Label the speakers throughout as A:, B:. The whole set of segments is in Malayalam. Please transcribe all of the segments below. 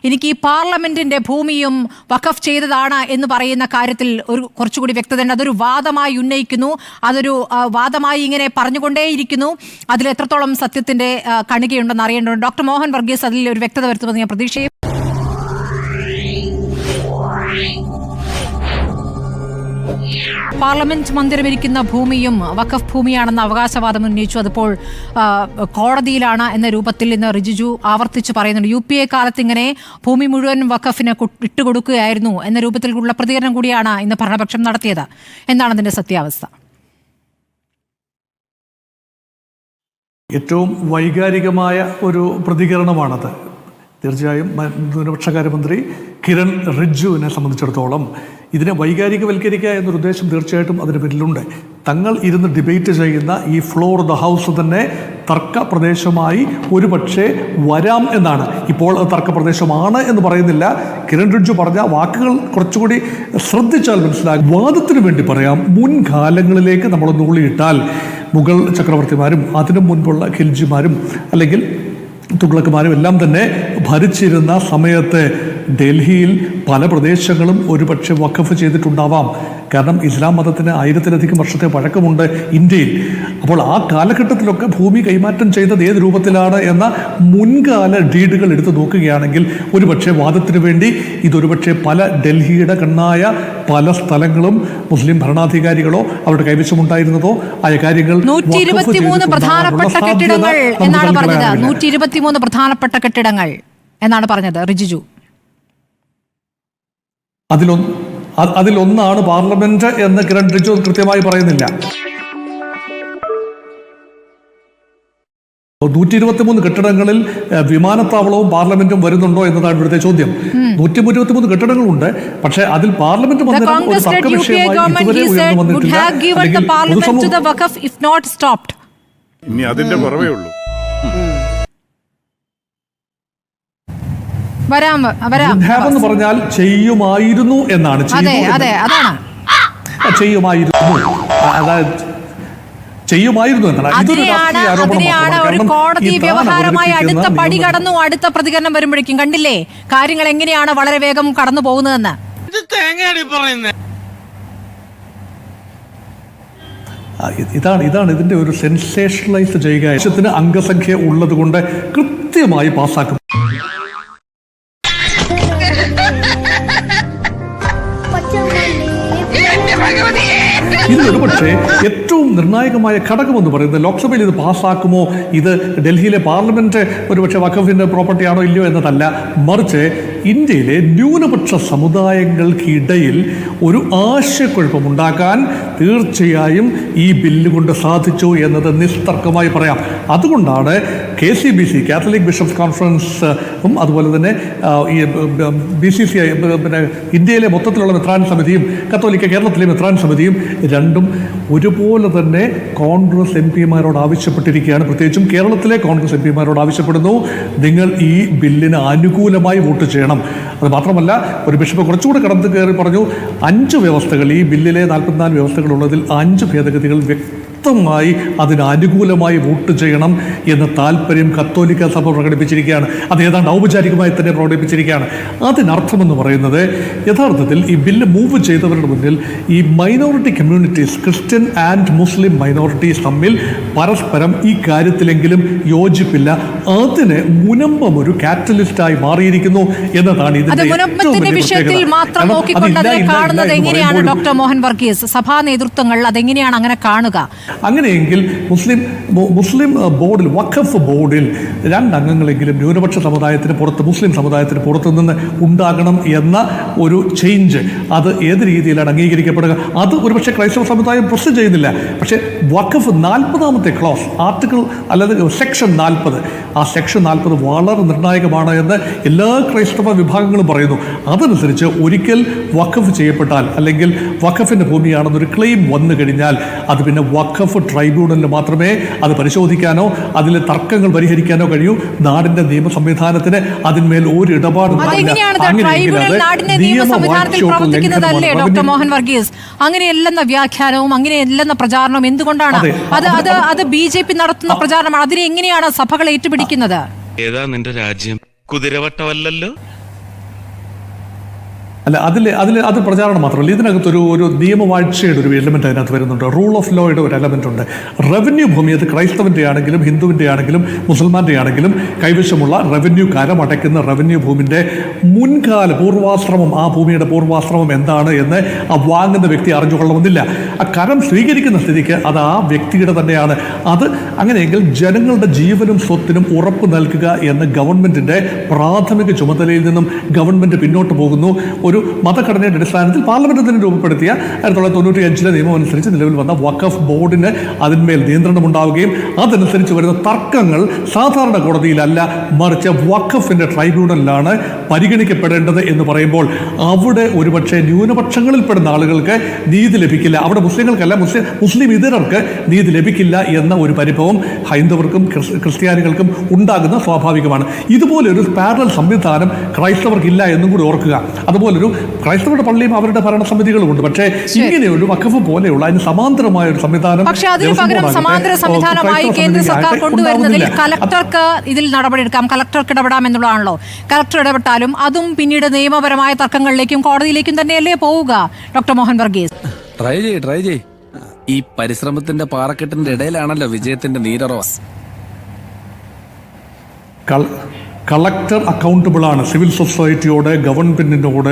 A: എനിക്ക് ഈ പാർലമെന്റിന്റെ ഭൂമിയും വഖഫ് ചെയ്തതാണ് എന്ന് പറയുന്ന കാര്യത്തിൽ ഒരു കുറച്ചുകൂടി വ്യക്തത ഉണ്ട്. അതൊരു വാദമായി ഉന്നയിക്കുന്നു, അതൊരു വാദമായി ഇങ്ങനെ പറഞ്ഞുകൊണ്ടേയിരിക്കുന്നു. അതിൽ എത്രത്തോളം സത്യത്തിന്റെ കണികയുണ്ടെന്ന് അറിയേണ്ടതുണ്ട്. ഡോക്ടർ മോഹൻ വർഗീസ് അതിൽ ഒരു വ്യക്തത വരുത്തുമെന്ന് ഞാൻ പ്രതീക്ഷയും. പാർലമെന്റ് മന്ദിരമിരിക്കുന്ന ഭൂമിയും വഖഫ് ഭൂമിയാണെന്ന അവകാശവാദം ഉന്നയിച്ചു. അതിപ്പോൾ കോടതിയിലാണ് എന്ന രൂപത്തിൽ ഇന്ന് റിജിജു ആവർത്തിച്ച് പറയുന്നുണ്ട്. UPA കാലത്ത് ഇങ്ങനെ ഭൂമി മുഴുവൻ വഖഫിന് ഇട്ടുകൊടുക്കുകയായിരുന്നു എന്ന രൂപത്തിലുള്ള പ്രതികരണം കൂടിയാണ് ഇന്ന് ഭരണപക്ഷം നടത്തിയത്. എന്താണ് അതിന്റെ സത്യാവസ്ഥ?
B: ഏറ്റവും വൈകാരികമായ ഒരു പ്രതികരണമാണത്. തീർച്ചയായും ന്യൂനപക്ഷകാര്യമന്ത്രി കിരൺ റിജിജുവിനെ സംബന്ധിച്ചിടത്തോളം ഇതിനെ വൈകാരികവൽക്കരിക്കുക എന്നൊരു ഉദ്ദേശം തീർച്ചയായിട്ടും അതിന് പിന്നിലുണ്ട്. തങ്ങൾ ഇരുന്ന് ഡിബേറ്റ് ചെയ്യുന്ന ഈ ഫ്ലോർ ദ ഹൗസ് തന്നെ തർക്ക പ്രദേശമായി ഒരുപക്ഷെ വരാം എന്നാണ്. ഇപ്പോൾ തർക്ക പ്രദേശമാണ് എന്ന് പറയുന്നില്ല. കിരൺ റിജിജു പറഞ്ഞ വാക്കുകൾ കുറച്ചുകൂടി ശ്രദ്ധിച്ചാൽ മനസ്സിലാകും. വാദത്തിന് വേണ്ടി പറയാം, മുൻകാലങ്ങളിലേക്ക് നമ്മൾ നുള്ളിയിട്ടാൽ മുഗൾ ചക്രവർത്തിമാരും അതിനു മുൻപുള്ള ഖിൽജിമാരും അല്ലെങ്കിൽ തുഗ്ലക്മാരും എല്ലാം തന്നെ ഭരിച്ചിരുന്ന സമയത്ത് ഡൽഹിയിൽ പല പ്രദേശങ്ങളും ഒരുപക്ഷെ വഖഫ് ചെയ്തിട്ടുണ്ടാവാം. കാരണം ഇസ്ലാം മതത്തിന് 1000-ലധികം വർഷത്തെ പഴക്കമുണ്ട് ഇന്ത്യയിൽ. അപ്പോൾ ആ കാലഘട്ടത്തിലൊക്കെ ഭൂമി കൈമാറ്റം ചെയ്തത് ഏത് രൂപത്തിലാണ് എന്ന മുൻകാല ഡീഡുകൾ എടുത്തു നോക്കുകയാണെങ്കിൽ ഒരുപക്ഷെ വാദത്തിന് വേണ്ടി ഇതൊരുപക്ഷെ പല ഡൽഹിയുടെ കണ്ണായ പല സ്ഥലങ്ങളും മുസ്ലിം ഭരണാധികാരികളോ അവരുടെ കൈവശമുണ്ടായിരുന്നതോ ആയ കാര്യങ്ങൾ
A: 123 പ്രധാനപ്പെട്ട കെട്ടിടങ്ങൾ എന്നാണ് പറഞ്ഞത്. 123 പ്രധാനപ്പെട്ട കെട്ടിടങ്ങൾ എന്നാണ് പറഞ്ഞത് റിജിജു.
B: അതിലൊന്നാണ് പാർലമെന്റ് എന്ന് കിരൺ റിജിജു കൃത്യമായി പറയുന്നില്ല. 123 കെട്ടിടങ്ങളിൽ വിമാനത്താവളവും പാർലമെന്റും വരുന്നുണ്ടോ എന്നതാണ് ഇവിടുത്തെ ചോദ്യം. 123 കെട്ടിടങ്ങളുണ്ട്, പക്ഷേ അതിൽ പാർലമെന്റ് എന്ന് പറഞ്ഞാൽ ചെയ്യുമായിരുന്നു എന്നാണ്. ചെയ്യുമായിരുന്നു എന്നാണ്.
A: അതിനെയാണ് ഒരു കോടതി വ്യവഹാരമായി അടുത്ത പടി കടന്നു. അടുത്ത പ്രതികരണം വരുമ്പോഴേക്കും കണ്ടില്ലേ കാര്യങ്ങൾ എങ്ങനെയാണ് വളരെ വേഗം കടന്നു പോകുന്നതെന്ന്.
B: ഇതാണ് ഇതിന്റെ ഒരു സെൻസേഷണലൈസ് ചെയ്യുക. അംഗസംഖ്യ ഉള്ളത് കൊണ്ട് കൃത്യമായി പാസ്സാക്കും. ഇതിലൊരു പക്ഷേ ഏറ്റവും നിർണായകമായ ഘടകമെന്ന് പറയുന്നത് ലോക്സഭയിൽ ഇത് പാസ്സാക്കുമോ, ഇത് ഡൽഹിയിലെ പാർലമെന്റ് ഒരുപക്ഷെ വഖഫിന്റെ പ്രോപ്പർട്ടിയാണോ ഇല്ലയോ എന്നതല്ല, മറിച്ച് ഇന്ത്യയിലെ ന്യൂനപക്ഷ സമുദായങ്ങൾക്കിടയിൽ ഒരു ആശയക്കുഴപ്പമുണ്ടാക്കാൻ തീർച്ചയായും ഈ ബില്ല് കൊണ്ട് സാധിച്ചു എന്നത് നിസ്തർക്കമായി പറയാം. അതുകൊണ്ടാണ് KCBC കാത്തലിക് ബിഷപ്സ് കോൺഫറൻസും അതുപോലെ തന്നെ ഈ BCCI പിന്നെ ഇന്ത്യയിലെ മൊത്തത്തിലുള്ള മെത്രാൻ സമിതിയും കത്തോലിക്ക കേരളത്തിലെ മെത്രാൻ സമിതിയും രണ്ടും ഒരുപോലെ തന്നെ കോൺഗ്രസ് MP-മാരോട് ആവശ്യപ്പെട്ടിരിക്കുകയാണ്. പ്രത്യേകിച്ചും കേരളത്തിലെ കോൺഗ്രസ് MP-മാരോട് ആവശ്യപ്പെടുന്നു, നിങ്ങൾ ഈ ബില്ലിന് അനുകൂലമായി വോട്ട് ചെയ്യണം. അത് മാത്രമല്ല, ഒരു ബിഷപ്പ് കുറച്ചുകൂടി കടന്നു കയറി പറഞ്ഞു, 5 വ്യവസ്ഥകൾ, ഈ ബില്ലിലെ 44 വ്യവസ്ഥകളുള്ളതിൽ 5 ഭേദഗതികൾ വ്യക്തമായി അതിന് അനുകൂലമായി വോട്ട് ചെയ്യണം എന്ന താല്പര്യം കത്തോലിക്ക സഭ പ്രകടിപ്പിച്ചിരിക്കുകയാണ്. അത് ഏതാണ്ട് ഔപചാരികമായി തന്നെ പ്രകടിപ്പിച്ചിരിക്കുകയാണ്. അതിനർത്ഥമെന്ന് പറയുന്നത് യഥാർത്ഥത്തിൽ ഈ ബില്ല് മൂവ് ചെയ്തവരുടെ മുന്നിൽ ഈ minority communities, Christian and Muslim minorities തമ്മിൽ പരസ്പരം ഈ കാര്യത്തിലെങ്കിലും യോജിപ്പില്ല. അതിന് മുനമ്പം ഒരു കാറ്റലിസ്റ്റായി മാറിയിരിക്കുന്നു എന്നതാണ് ഇതിന്റെ
A: വിഷയത്തിൽ മാത്രം നോക്കിക്കൊണ്ട് അതിനെ കാണുന്നത് എങ്ങനെയാണ് ഡോക്ടർ മോഹൻ വർഗീസ്? സഭാ നേതൃത്വങ്ങൾ അതെങ്ങനെയാണ് അങ്ങനെ കാണുക?
B: അങ്ങനെയെങ്കിൽ മുസ്ലിം ബോർഡിൽ, വഖഫ് ബോർഡിൽ 2 അംഗങ്ങളെങ്കിലും ന്യൂനപക്ഷ സമുദായത്തിന് പുറത്ത്, മുസ്ലിം സമുദായത്തിന് പുറത്തു നിന്ന് ഉണ്ടാകണം എന്ന ഒരു ചേഞ്ച്, അത് ഏത് രീതിയിലാണ് അംഗീകരിക്കപ്പെടുക? അത് ഒരുപക്ഷെ ക്രൈസ്തവ സമുദായം പ്രസ് ചെയ്യുന്നില്ല. പക്ഷേ വഖഫ് 40ാമത്തെ ക്ലോസ്, ആർട്ടിക്കിൾ അല്ലെങ്കിൽ സെക്ഷൻ 40, ആ സെക്ഷൻ 40 വളരെ നിർണായകമാണ് എന്ന് എല്ലാ ക്രൈസ്തവ വിഭാഗങ്ങളും പറയുന്നു. അതനുസരിച്ച് ഒരിക്കൽ വഖഫ് ചെയ്യപ്പെട്ടാൽ അല്ലെങ്കിൽ വഖഫിൻ്റെ ഭൂമിയാണെന്നൊരു ക്ലെയിം വന്നു കഴിഞ്ഞാൽ അത് പിന്നെ വഖഫ് ട്രൈബ്യൂണലിന് മാത്രമേ അത് പരിശോധിക്കാനോ അതിലെ തർക്കങ്ങൾ പരിഹരിക്കാനോ കഴിയൂ. നാടിന്റെ നിയമ സംവിധാനത്തിന് അതിന്മേൽ ഒരു ഇടപാടും
A: ഡോക്ടർ മോഹൻ വർഗീസ്. അങ്ങനെയല്ലെന്ന വ്യാഖ്യാനവും അങ്ങനെയല്ലെന്ന പ്രചാരണവും എന്തുകൊണ്ടാണ്? അത് BJP നടത്തുന്ന പ്രചാരണമാണ്. അതിനെ എങ്ങനെയാണ് സഭകൾ ഏറ്റുപിടിക്കുന്നത്?
C: ഏതാ നിന്റെ രാജ്യം? കുതിരവട്ടമല്ലല്ലോ.
B: അല്ല, അത് പ്രചാരണം മാത്രമല്ല, ഇതിനകത്തൊരു നിയമവാഴ്ചയുടെ ഒരു എലമെന്റ് അതിനകത്ത് വരുന്നുണ്ട്. റൂൾ ഓഫ് ലോയുടെ ഒരു എലമെന്റ് ഉണ്ട്. റവന്യൂ ഭൂമി, അത് ക്രൈസ്തവന്റെ ആണെങ്കിലും ഹിന്ദുവിന്റെ ആണെങ്കിലും മുസൽമാന്റെ ആണെങ്കിലും കൈവശമുള്ള റവന്യൂ കരം അടയ്ക്കുന്ന റവന്യൂ ഭൂമിന്റെ മുൻകാല പൂർവാശ്രമം, ആ ഭൂമിയുടെ പൂർവാശ്രമം എന്താണ് എന്ന് ആ വാങ്ങുന്ന വ്യക്തി അറിഞ്ഞുകൊള്ളണമെന്നില്ല. ആ കരം സ്വീകരിക്കുന്ന സ്ഥിതിക്ക് അത് ആ വ്യക്തിയുടെ തന്നെയാണ്. അത് അങ്ങനെയെങ്കിൽ ജനങ്ങളുടെ ജീവനും സ്വത്തിനും ഉറപ്പ് നൽകുക എന്ന ഗവൺമെന്റിന്റെ പ്രാഥമിക ചുമതലയിൽ നിന്നും ഗവൺമെന്റ് പിന്നോട്ട് പോകുന്നു. ഒരു മതഘടനയുടെ അടിസ്ഥാനത്തിൽ പാർലമെന്റ് തന്നെ രൂപപ്പെടുത്തിയ 1995 നിയമം അനുസരിച്ച് നിലവിൽ വന്ന വഖഫ് ബോർഡിന് അതിന്മേൽ നിയന്ത്രണം ഉണ്ടാവുകയും അതനുസരിച്ച് വരുന്ന തർക്കങ്ങൾ സാധാരണ കോടതിയിലല്ല, മറിച്ച് വഖഫിന്റെ ട്രൈബ്യൂണലിലാണ് പരിഗണിക്കപ്പെടേണ്ടത് എന്ന് പറയുമ്പോൾ അവിടെ ഒരുപക്ഷെ ന്യൂനപക്ഷങ്ങളിൽപ്പെടുന്ന ആളുകൾക്ക് നീതി ലഭിക്കില്ല. അവിടെ മുസ്ലിങ്ങൾക്കല്ല, മുസ്ലിം ഇതരർക്ക് നീതി ലഭിക്കില്ല എന്ന ഒരു പരിഭവം ഹൈന്ദവർക്കും ക്രിസ്ത്യാനികൾക്കും ഉണ്ടാകുന്ന സ്വാഭാവികമാണ്. ഇതുപോലെ ഒരു പാരലൽ സംവിധാനം ക്രൈസ്തവർക്കില്ല എന്നും കൂടി ഓർക്കുക. അതുപോലൊരു ക്രൈസ്തവരുടെ പള്ളിയും അവരുടെ ഭരണസമിതികളും ഉണ്ട്. പക്ഷേ ഇങ്ങനെയൊരു വഖഫ് പോലെയുള്ള അതിന് സമാന്തരമായ ഒരു സംവിധാനം,
A: പക്ഷേ അതിന് പകരം സമാന്തര സംവിധാനമായി കേന്ദ്ര സർക്കാർ കൊണ്ടുവരുന്നതിൽ കലക്ടർക്ക് ഇതിൽ നടപടിയെടുക്കാം, കലക്ടർക്ക് ഇടപെടാം എന്നുള്ളതാണല്ലോ. കലക്ടർ ഇടപെട്ടാലും അതും പിന്നീട് നിയമപരമായ തർക്കങ്ങളിലേക്കും കോടതിയിലേക്കും തന്നെയല്ലേ പോവുക? ഡോക്ടർ മോഹൻ വർഗീസ്,
C: ട്രൈ ചെയ്. ഈ പരിശ്രമത്തിന്റെ പാറക്കെട്ടിന്റെ ഇടയിലാണല്ലോ വിജയത്തിന്റെ നീരറവ.
B: കളക്ടർ അക്കൗണ്ടബിളാണ്, സിവിൽ സൊസൈറ്റിയോട്, ഗവൺമെൻറ്റിനോട്,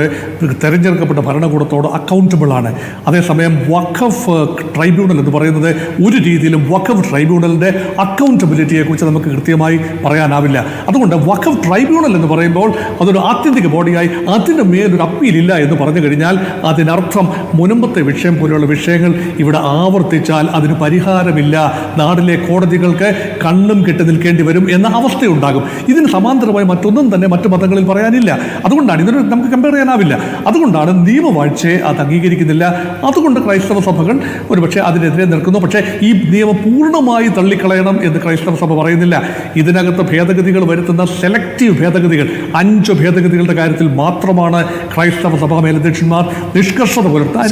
B: തെരഞ്ഞെടുക്കപ്പെട്ട ഭരണകൂടത്തോട് അക്കൗണ്ടബിളാണ്. അതേസമയം വഖഫ് ട്രൈബ്യൂണൽ എന്ന് പറയുന്നത് ഒരു രീതിയിലും വഖഫ് ട്രൈബ്യൂണലിൻ്റെ അക്കൗണ്ടബിലിറ്റിയെക്കുറിച്ച് നമുക്ക് കൃത്യമായി പറയാനാവില്ല. അതുകൊണ്ട് വഖഫ് ട്രൈബ്യൂണൽ എന്ന് പറയുമ്പോൾ അതൊരു ആത്യന്തിക ബോഡിയായി അതിന് മേലൊരു അപ്പീലില്ല എന്ന് പറഞ്ഞു കഴിഞ്ഞാൽ അതിനർത്ഥം മുൻപത്തെ വിഷയം പോലെയുള്ള വിഷയങ്ങൾ ഇവിടെ ആവർത്തിച്ചാൽ അതിന് പരിഹാരമില്ല, നാടിലെ കോടതികൾക്ക് കണ്ണും കെട്ടി നിൽക്കേണ്ടി വരും എന്ന അവസ്ഥയുണ്ടാകും. ഇതിന് സമാന്തരമായി മറ്റൊന്നും തന്നെ മറ്റു മതങ്ങളിൽ പറയാനില്ല. അതുകൊണ്ടാണ് ഇതിന് നമുക്ക് കമ്പയർ ചെയ്യാനാവില്ല. അതുകൊണ്ടാണ് നിയമവാഴ്ചയെ അത് അംഗീകരിക്കുന്നില്ല. അതുകൊണ്ട് ക്രൈസ്തവ സഭകൾ ഒരുപക്ഷെ അതിനെതിരെ നിൽക്കുന്നു. പക്ഷേ ഈ നിയമം പൂർണ്ണമായി തള്ളിക്കളയണം എന്ന് ക്രൈസ്തവ സഭ പറയുന്നില്ല. ഇതിനകത്ത് ഭേദഗതികൾ വരുത്തുന്ന സെലക്റ്റീവ് ഭേദഗതികൾ, 5 ഭേദഗതികളുടെ കാര്യത്തിൽ മാത്രമാണ് ക്രൈസ്തവ സഭാ മേലധ്യക്ഷന്മാർ നിഷ്കർഷത പുലർത്താൻ.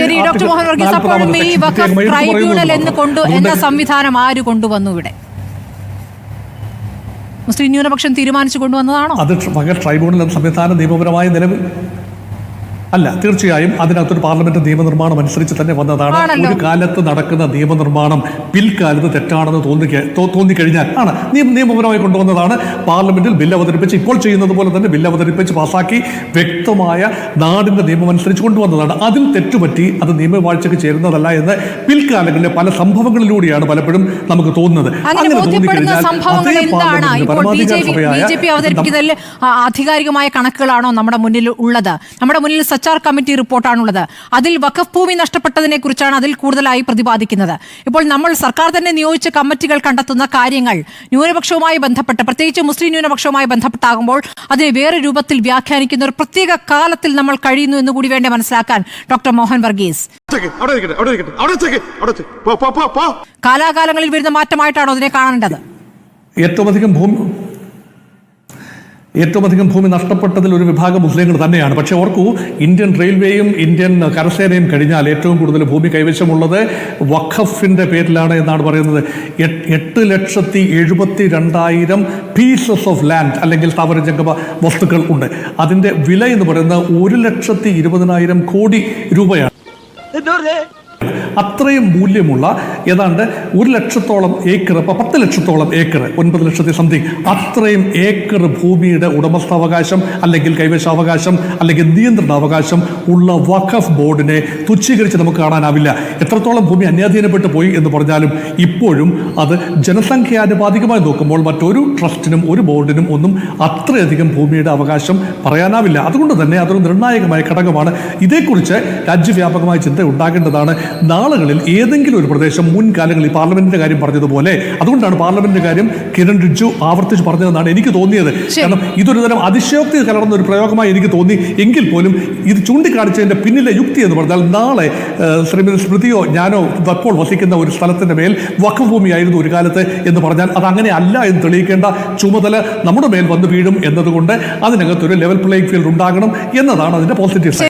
A: എന്ന സംവിധാനം ആര് കൊണ്ടുവന്നു ഇവിടെ? മുസ്ലിം ന്യൂനപക്ഷം തീരുമാനിച്ചു കൊണ്ടുവന്നതാണോ?
B: അത് ട്രൈബ്യൂണൽ എന്ന സംവിധാനം നിയമപരമായ നിലവിൽ അല്ല. തീർച്ചയായും അതിനകത്തൊരു പാർലമെന്റ് നിയമനിർമ്മാണം അനുസരിച്ച് തന്നെ വന്നതാണ്. ഒരു കാലത്ത് നടക്കുന്ന നിയമനിർമ്മാണം പിൽക്കാലത്ത് തെറ്റാണെന്ന് തോന്നിക്കഴിഞ്ഞാൽ ആണ് നിയമപരമായി കൊണ്ടുവന്നതാണ്. പാർലമെന്റിൽ ബില്ല് അവതരിപ്പിച്ച് ഇപ്പോൾ ചെയ്യുന്നത് പോലെ തന്നെ ബില്ല് അവതരിപ്പിച്ച് പാസാക്കി വ്യക്തമായ നാടിന്റെ നിയമം അനുസരിച്ച് കൊണ്ടുവന്നതാണ്. അതിൽ തെറ്റുപറ്റി അത് നിയമവാഴ്ചയ്ക്ക് ചേരുന്നതല്ല എന്ന് പിൽക്കാലങ്ങളിലെ പല സംഭവങ്ങളിലൂടെയാണ് പലപ്പോഴും നമുക്ക് തോന്നുന്നത്. അങ്ങനെ തോന്നിക്കഴിഞ്ഞാൽ
A: ആധികാരികമായ കണക്കുകളാണോ നമ്മുടെ മുന്നിൽ ഉള്ളത്? നമ്മുടെ മുന്നിൽ സച്ചാർ കമ്മിറ്റി റിപ്പോർട്ടാണുള്ളത്. അതിൽ വഖഫ് ഭൂമി നഷ്ടപ്പെട്ടതിനെ കുറിച്ചാണ് അതിൽ കൂടുതലായി പ്രതിപാദിക്കുന്നത്. ഇപ്പോൾ നമ്മൾ സർക്കാർ തന്നെ നിയോഗിച്ച കമ്മിറ്റികൾ കണ്ടെത്തുന്ന കാര്യങ്ങൾ ന്യൂനപക്ഷവുമായി ബന്ധപ്പെട്ട്, പ്രത്യേകിച്ച് മുസ്ലിം ന്യൂനപക്ഷവുമായി ബന്ധപ്പെട്ടാകുമ്പോൾ അതിനെ വേറെ രൂപത്തിൽ വ്യാഖ്യാനിക്കുന്ന ഒരു പ്രത്യേക കാലത്തിൽ നമ്മൾ കഴിയുന്നു എന്ന് കൂടി വേണ്ട മനസ്സിലാക്കാൻ. ഡോക്ടർ മോഹൻ വർഗീസ്, കാലാകാലങ്ങളിൽ വരുന്ന മാറ്റമായിട്ടാണോ അതിനെ കാണേണ്ടത്?
B: ഏറ്റവും അധികം ഭൂമി നഷ്ടപ്പെട്ടതിൽ ഒരു വിഭാഗം മുസ്ലിങ്ങൾ തന്നെയാണ്. പക്ഷേ ഓർക്കൂ, ഇന്ത്യൻ റെയിൽവേയും ഇന്ത്യൻ കരസേനയും കഴിഞ്ഞാൽ ഏറ്റവും കൂടുതൽ ഭൂമി കൈവശമുള്ളത് വഖഫിൻ്റെ പേരിലാണ് എന്നാണ് പറയുന്നത്. 8,72,000 പീസസ് ഓഫ് ലാൻഡ് അല്ലെങ്കിൽ സ്ഥാവരജംഗമ വസ്തുക്കൾ ഉണ്ട്. അതിൻ്റെ വില എന്ന് പറയുന്നത് 1,20,000 കോടി രൂപയാണ്. അത്രയും മൂല്യമുള്ള ഏതാണ്ട് 1 ലക്ഷത്തോളം ഏക്കർ, 10 ലക്ഷത്തോളം ഏക്കർ, 9 ലക്ഷത്തി സംതിങ്, അത്രയും ഏക്കർ ഭൂമിയുടെ ഉടമസ്ഥാവകാശം അല്ലെങ്കിൽ കൈവശാവകാശം അല്ലെങ്കിൽ നിയന്ത്രണാവകാശം ഉള്ള വഖഫ് ബോർഡിനെ തുച്ഛീകരിച്ച് നമുക്ക് കാണാനാവില്ല. എത്രത്തോളം ഭൂമി അന്യാധീനപ്പെട്ടു പോയി എന്ന് പറഞ്ഞാലും ഇപ്പോഴും അത് ജനസംഖ്യാനുപാതികമായി നോക്കുമ്പോൾ മറ്റൊരു ട്രസ്റ്റിനും ഒരു ബോർഡിനും ഒന്നും അത്രയധികം ഭൂമിയുടെ അവകാശം പറയാനാവില്ല. അതുകൊണ്ട് തന്നെ അതൊരു നിർണായകമായ ഘടകമാണ്. ഇതേക്കുറിച്ച് രാജ്യവ്യാപകമായ ചിന്ത ഉണ്ടാകേണ്ടതാണ്. നാളുകളിൽ ഏതെങ്കിലും ഒരു പ്രദേശം മുൻകാലങ്ങളിൽ പാർലമെന്റിന്റെ കാര്യം പറഞ്ഞതുപോലെ, അതുകൊണ്ടാണ് പാർലമെന്റിന്റെ കാര്യം കിരൺ റിജ്ജു ആവർത്തിച്ച് പറഞ്ഞതെന്നാണ് എനിക്ക് തോന്നിയത്. കാരണം ഇതൊരു തരം അതിശയോക്തി കലർന്ന ഒരു പ്രയോഗമായി എനിക്ക് തോന്നി. എങ്കിൽ പോലും ഇത് ചൂണ്ടിക്കാണിച്ചതിന്റെ പിന്നിലെ യുക്തി എന്ന് പറഞ്ഞാൽ നാളെ ശ്രീമതി സ്മൃതിയോ ഞാനോ ഇപ്പോൾ വസിക്കുന്ന ഒരു സ്ഥലത്തിന്റെ മേൽ വഖഫ് ഭൂമിയായിരുന്നു ഒരു കാലത്ത് എന്ന് പറഞ്ഞാൽ അത് അങ്ങനെ അല്ല എന്ന് തെളിയിക്കേണ്ട ചുമതല നമ്മുടെ മേൽ വന്നു വീഴും എന്നതുകൊണ്ട് അതിനകത്തൊരു ലെവൽ പ്ലേയിങ് ഫീൽഡ് ഉണ്ടാകണം എന്നതാണ് അതിന്റെ പോസിറ്റീവ് സൈഡ്.